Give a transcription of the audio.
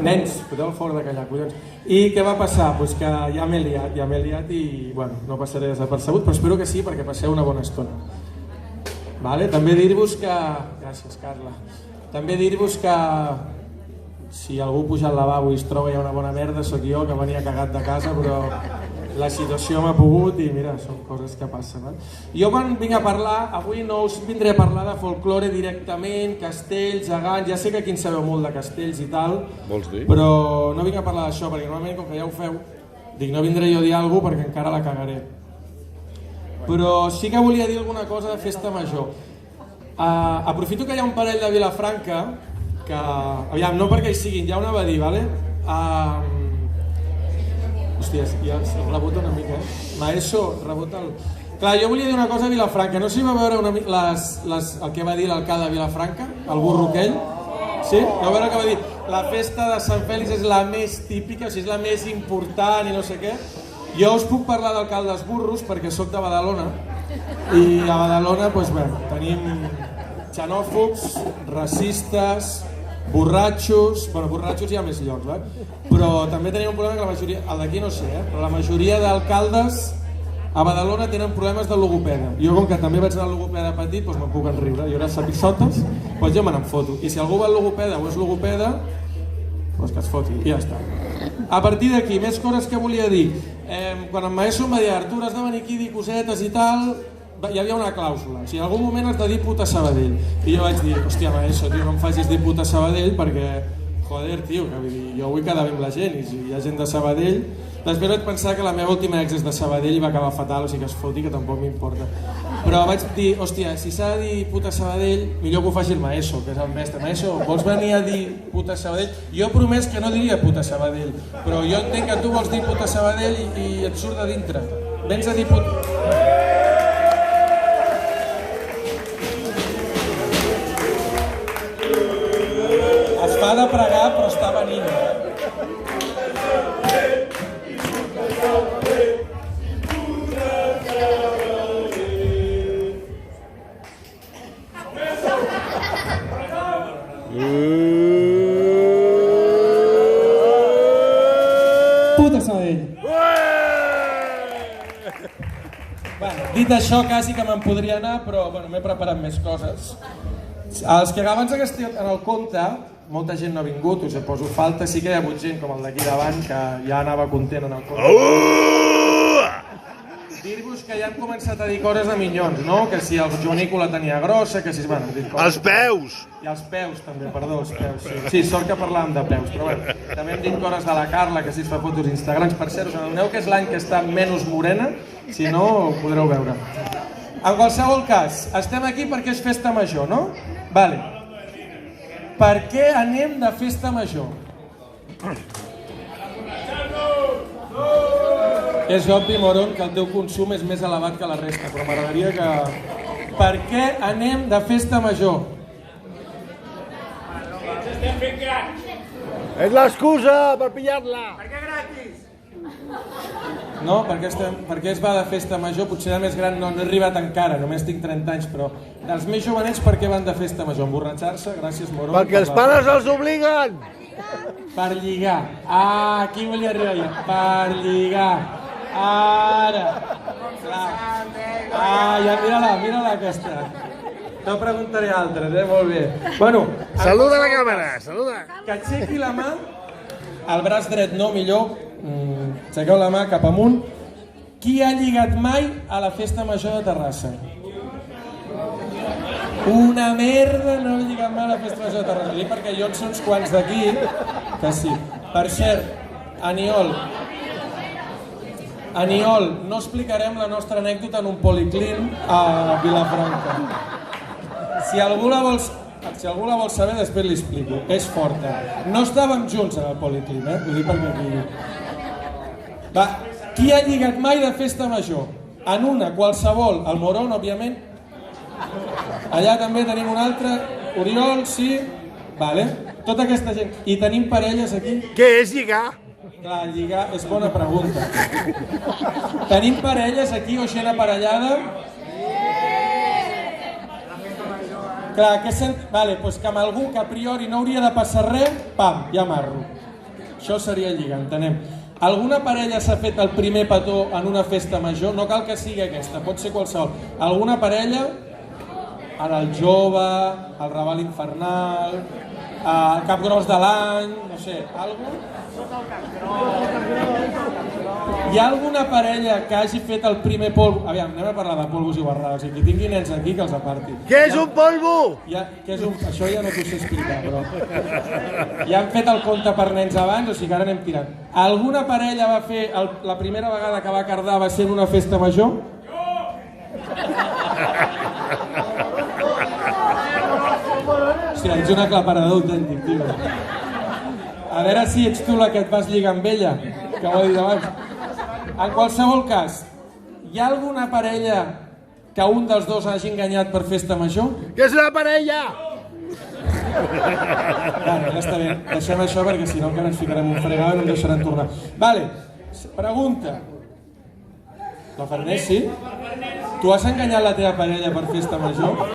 Nens, foteu el favor de callar, collons. I què va passar? Pues que ja m'he liat i bueno, no passaré desapercebut, però espero que sí perquè passeu una bona estona. Vale? També dir-vos que... Gràcies, Carla. També dir-vos que si algú puja al lavabo i es troba ja una bona merda, sóc jo que venia cagat de casa, però la situació m'ha pogut i mira, són coses que passen. Jo quan vinc a parlar, avui no us vindré a parlar de folklore directament, castells, gegants, ja sé que aquí en sabeu molt de castells i tal, però no vinc a parlar d'això perquè normalment com que ja ho feu, dic no vindré jo a dir alguna cosa perquè encara la cagaré. Però sí que volia dir alguna cosa de festa major. Aprofito que hi ha un parell de Vilafranca que, aviam, no perquè hi siguin, ja ho anava a dir, vale? Hòsties, ja el rebota una mica, Maeso, rebota el... Clar, jo volia dir una cosa a Vilafranca, no sé si va veure el que va dir l'alcalde de Vilafranca, el burro aquell, sí? Va veure el que va dir, la festa de Sant Fèlix és la més típica, o sigui, és la més important i no sé què. Jo us puc parlar d'alcaldes burros perquè sóc de Badalona i a Badalona doncs, bé, tenim xenòfobs, racistes, borratxos, bueno, borratxos hi ha més llocs, però també tenim un problema que la majoria, el d'aquí no sé, però la majoria d'alcaldes a Badalona tenen problemes de logopeda. Jo com que també vaig anar al logopeda petit, doncs me'n puc enriure, jo era sapissotes, doncs jo me n'en foto. I si algú va al logopeda o és logopeda, doncs que es foti, i ja està. A partir d'aquí, més coses que volia dir. Quan en Maeso em va dir, Artur, has de venir aquí a dir cosetes i tal, hi havia una clàusula, si en algun moment has de dir puta Sabadell. I jo vaig dir, hòstia Maeso, tio, no em facis dir puta Sabadell perquè, joder, tio, que vull dir, jo vull quedar bé amb la gent i si hi ha gent de Sabadell... Després vaig pensar que la meva última ex és de Sabadell i va acabar fatal, o sigui que es foti, que tampoc m'importa. Però vaig dir, hòstia, si s'ha de dir puta Sabadell, millor que ho faci el Maeso, que és el mestre. Maeso, vols venir a dir puta Sabadell? Jo he promès que no diria puta Sabadell, però jo entenc que tu vols dir puta Sabadell i et surt de dintre. Vens a dir puta... Es fa de pregar, però està venint. Puta Sabadell. Dit això, quasi que me'n podria anar, però bueno, m'he preparat més coses. Els que abans que esteu en el compte, molta gent no ha vingut, us poso falta, sí que hi ha hagut gent com el d'aquí davant que ja anava content en el compte. Dir-vos que ja han començat a dir coses de minyons, no? Que si el Joanico la tenia grossa, que si... Bueno, els peus! I els peus també, perdó, els peus. Sí, sort que parlàvem de peus, però bueno, també hem dit coses de la Carla, que si es fa fotos Instagrams. Per cert, us adoneu que és l'any que està menys morena? Si no, ho podreu veure. En qualsevol cas, estem aquí perquè és festa major, no? Vale. Per què anem de festa major? És obvi, Moron, que el teu consum és més elevat que la resta, però m'agradaria que... Per què anem de festa major? Ens estem fent grans. És l'excusa per pillar-la. Per què gratis? No, perquè es va de festa major, potser de més gran no he arribat encara, només tinc 30 anys, però dels més jovenets per què van de festa major? Emborratxar-se? Gràcies, Moron. Perquè els pares els obliguen. Per lligar. Ah, aquí volia arribar jo. Per lligar. Ara. Ah, ja mira-la aquesta. No preguntaré altres, molt bé. Bueno, saluda la càmera, saluda. Que aixequi la mà, el braç dret no, millor. Aixequeu la mà cap amunt. Qui ha lligat mai a la festa major de Terrassa? Una merda, no he lligat mai a la festa major de Terrassa. Dic perquè jo en sé uns quants d'aquí que sí. Per cert, Aniol, no explicarem la nostra anècdota en un policlín a Vilafranca. Si algú la vol saber, després li explico. És forta. No estàvem junts en el policlín, Ho dic perquè aquí... Va, qui ha lligat mai de festa major? En una, qualsevol. El Moron, òbviament. Allà també tenim un altre. Oriol, sí. Vale. Tota aquesta gent. I tenim parelles aquí. Què és lligar? Clar, lligar és bona pregunta. Tenim parelles aquí o gent aparellada? Clar, què sent... Vale, doncs que amb algú que a priori no hauria de passar res, pam, ja marro. Això seria lligar, entenem. Alguna parella s'ha fet el primer petó en una festa major? No cal que sigui aquesta, pot ser qualsevol. Alguna parella, en el jove, el Raval Infernal, el Cap Gros de l'any, no sé, algú? Hi ha alguna parella que hagi fet el primer polvo? Aviam, anem a parlar de polvos i guarrades. Si tingui nens aquí, que els aparti. Què és un polvo? Això ja no t'ho sé explicar, però... Ja han fet el conte per nens abans, o sigui que ara anem tirant. Alguna parella va fer... La primera vegada que va cardar va ser en una festa major? Hòstia, ets un aclaparador autèntic, tio. A veure si ets tu la que et vas lligar amb ella, que ho he dit abans. En qualsevol cas, hi ha alguna parella que un dels dos hagi enganyat per festa major? Què és una parella? Bueno, ja està bé, deixem això perquè si no encara ens ficarem un fregado i no em deixaran tornar. Vale, pregunta. La Farners, sí? Tu has enganyat la teva parella per festa major?